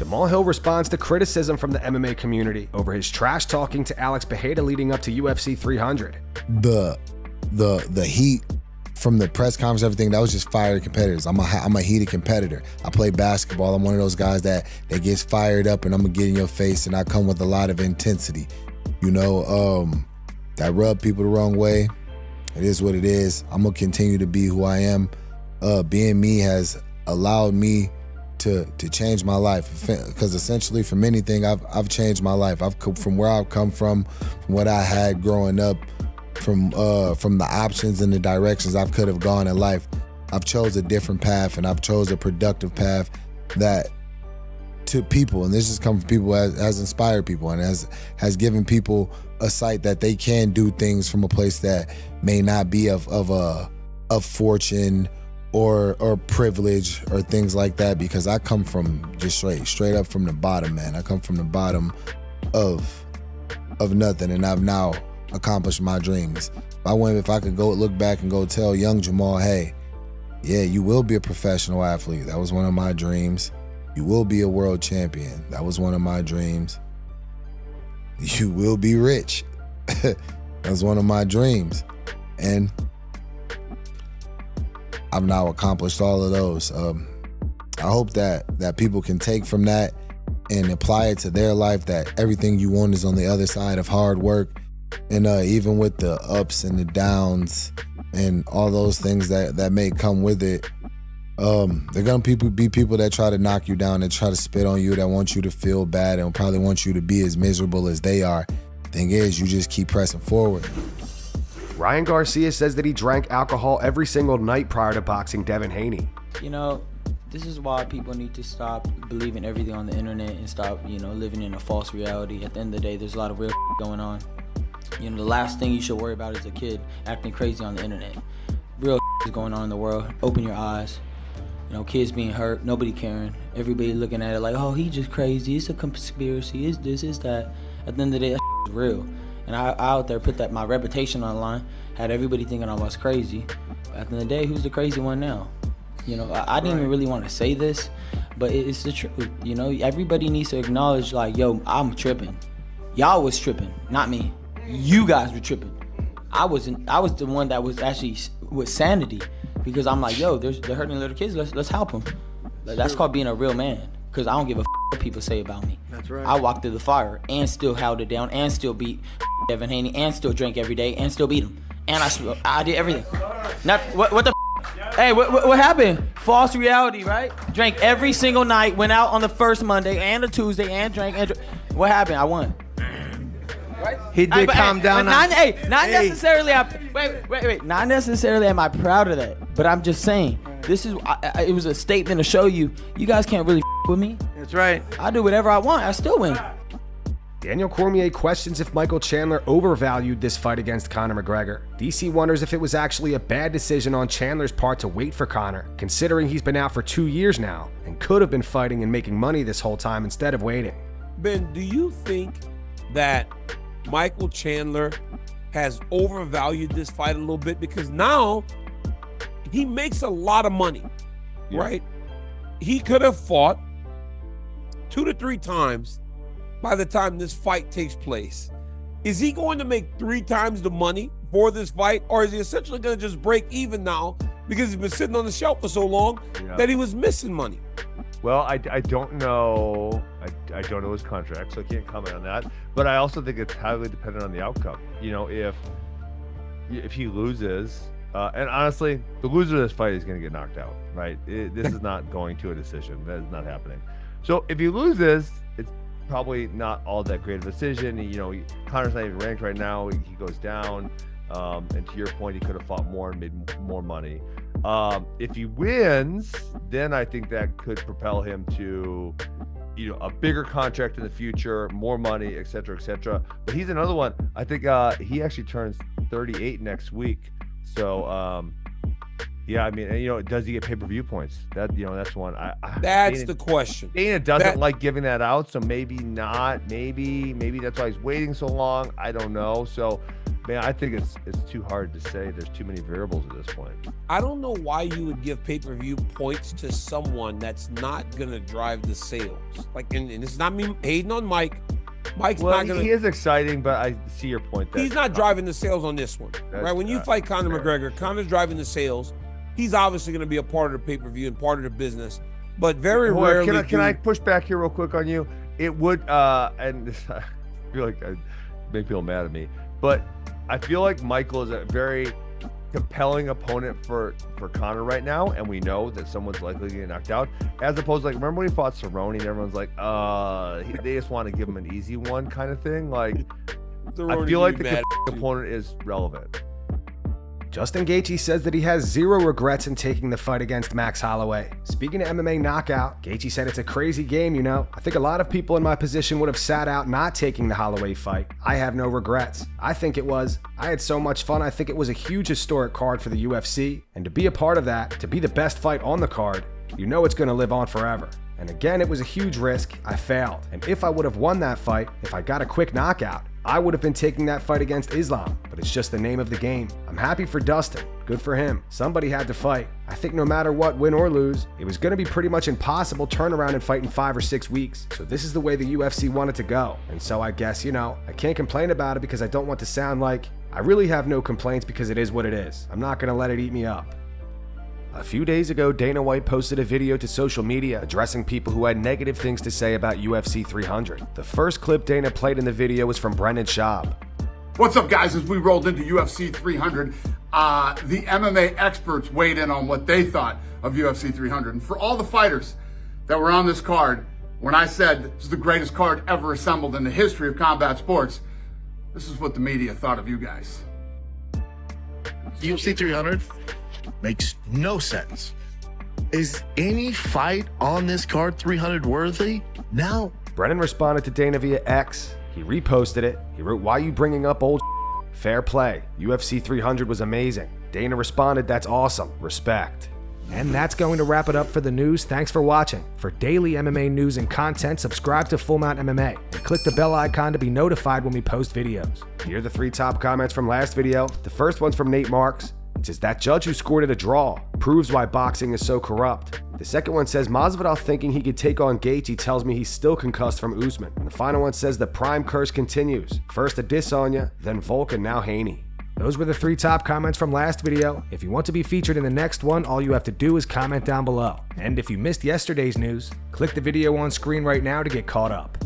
Jamahal Hill responds to criticism from the MMA community over his trash talking to Alex Pereira leading up to UFC 300. The heat from the press conference, everything, that was just fiery competitors. I'm a heated competitor. I play basketball. I'm one of those guys that gets fired up, and I'm gonna get in your face, and I come with a lot of intensity. That rub people the wrong way. It is what it is. I'm gonna continue to be who I am. Being me has allowed me to change my life, because essentially from anything I've changed my life. From where I've come from what I had growing up, from the options and the directions I could have gone in life. I've chose a different path, and I've chose a productive path that to people, and this has come from people has inspired people, and has given people a sight that they can do things from a place that may not be of fortune or privilege or things like that, because I come from just straight up from the bottom, man. I come from the bottom of nothing, and I've now accomplished my dreams. If I could go look back and go tell young Jamahal, hey, yeah, you will be a professional athlete. That was one of my dreams. You will be a world champion. That was one of my dreams. You will be rich. That was one of my dreams. And I've now accomplished all of those. I hope that people can take from that and apply it to their life, that everything you want is on the other side of hard work. And even with the ups and the downs and all those things that may come with it, they're gonna be people that try to knock you down, that try to spit on you, that want you to feel bad, and probably want you to be as miserable as they are. Thing is, you just keep pressing forward. Ryan Garcia says that he drank alcohol every single night prior to boxing Devin Haney. This is why people need to stop believing everything on the internet and stop, living in a false reality. At the end of the day, there's a lot of real going on. The last thing you should worry about is a kid acting crazy on the internet. Real is going on in the world. Open your eyes. Kids being hurt, nobody caring. Everybody looking at it like, oh, he just crazy. It's a conspiracy. It's this, it's that. At the end of the day, that is real. And I out there put my reputation on the line, had everybody thinking I was crazy. At the end of the day, who's the crazy one now? I didn't even really want to say this, but it's the truth. Everybody needs to acknowledge, like, yo, I'm tripping. Y'all was tripping, not me. You guys were tripping. I was the one that was actually with sanity, because I'm like, yo, they're hurting little kids. Let's help them. That's called being a real man. Because I don't give a what people say about me. That's right. I walked through the fire and still held it down and still beat Devin Haney and still drank every day and still beat him. And I did everything. Not what the Hey, what happened? False reality, right? Drank every single night, went out on the first Monday and a Tuesday and drank. What happened? I won. He did calm down. Not necessarily. Wait. Not necessarily am I proud of that, but I'm just saying it was a statement to show you guys can't really with me. That's right. I do whatever I want. I still win. Daniel Cormier questions if Michael Chandler overvalued this fight against Conor McGregor. DC wonders if it was actually a bad decision on Chandler's part to wait for Conor, considering he's been out for 2 years now and could have been fighting and making money this whole time instead of waiting. Ben, do you think that Michael Chandler has overvalued this fight a little bit? Because now he makes a lot of money, right? He could have fought 2 to 3 times by the time this fight takes place. Is he going to make 3 times the money for this fight, or is he essentially going to just break even now because he's been sitting on the shelf for so long that he was missing money? Well, I don't know. I don't know his contract, so I can't comment on that. But I also think it's highly dependent on the outcome. If he loses, and honestly, the loser of this fight is going to get knocked out, right? This is not going to a decision. That is not happening. So if he loses, it's probably not all that great of a decision. Conor's not even ranked right now. He goes down. And to your point, he could have fought more and made more money. If he wins, then I think that could propel him to, a bigger contract in the future, more money, et cetera, et cetera. But he's another one. I think he actually turns 38 next week. So Yeah, I mean, and, does he get pay-per-view points? That's one. That's the question. Dana doesn't like giving that out, so maybe not. Maybe that's why he's waiting so long. I don't know. So, man, I think it's too hard to say. There's too many variables at this point. I don't know why you would give pay-per-view points to someone that's not gonna drive the sales. Like, and it's not me hating on Mike. Mike's not gonna. He is exciting, but I see your point. He's not driving the sales on this one, right? When you fight Conor McGregor, Conor's driving the sales. He's obviously going to be a part of the pay-per-view and part of the business, but very rarely. Can I push back here real quick on you? It would, and I feel like I make people mad at me, but I feel like Michael is a very compelling opponent for Conor right now, and we know that someone's likely to get knocked out. As opposed to, like, remember when he fought Cerrone and everyone's like, they just want to give him an easy one kind of thing. Like, I feel like the opponent is relevant. Justin Gaethje says that he has zero regrets in taking the fight against Max Holloway. Speaking of MMA knockout, Gaethje said it's a crazy game, I think a lot of people in my position would have sat out not taking the Holloway fight. I have no regrets. I think it was. I had so much fun. I think it was a huge historic card for the UFC. And to be a part of that, to be the best fight on the card, it's going to live on forever. And again, it was a huge risk. I failed. And if I would have won that fight, if I got a quick knockout, I would have been taking that fight against Islam, but it's just the name of the game. I'm happy for Dustin. Good for him. Somebody had to fight. I think no matter what, win or lose, it was going to be pretty much impossible turnaround and fight in 5 or 6 weeks. So this is the way the UFC wanted to go. And so I guess, I can't complain about it because I don't want to sound like I really have no complaints because it is what it is. I'm not going to let it eat me up. A few days ago, Dana White posted a video to social media addressing people who had negative things to say about UFC 300. The first clip Dana played in the video was from Brendan Schaub. What's up, guys? As we rolled into UFC 300, the MMA experts weighed in on what they thought of UFC 300. And for all the fighters that were on this card, when I said this is the greatest card ever assembled in the history of combat sports, this is what the media thought of you guys. UFC 300 makes no sense. Is any fight on this card 300 worthy? No. Brennan responded to Dana via X. He reposted it. He wrote, "Why you bringing up old Fair play. UFC 300 was amazing." Dana responded, "That's awesome. Respect." And that's going to wrap it up for the news. Thanks for watching. For daily MMA news and content, subscribe to Full Mount MMA and click the bell icon to be notified when we post videos. Here are the 3 top comments from last video. The first one's from Nate Marks. It says, "That judge who scored it a draw proves why boxing is so corrupt." The second one says, "Masvidal thinking he could take on Gaethje tells me he's still concussed from Usman." And the final one says, "The prime curse continues. First a diss on ya, then Volk, and now Haney." Those were the 3 top comments from last video. If you want to be featured in the next one, all you have to do is comment down below. And if you missed yesterday's news, click the video on screen right now to get caught up.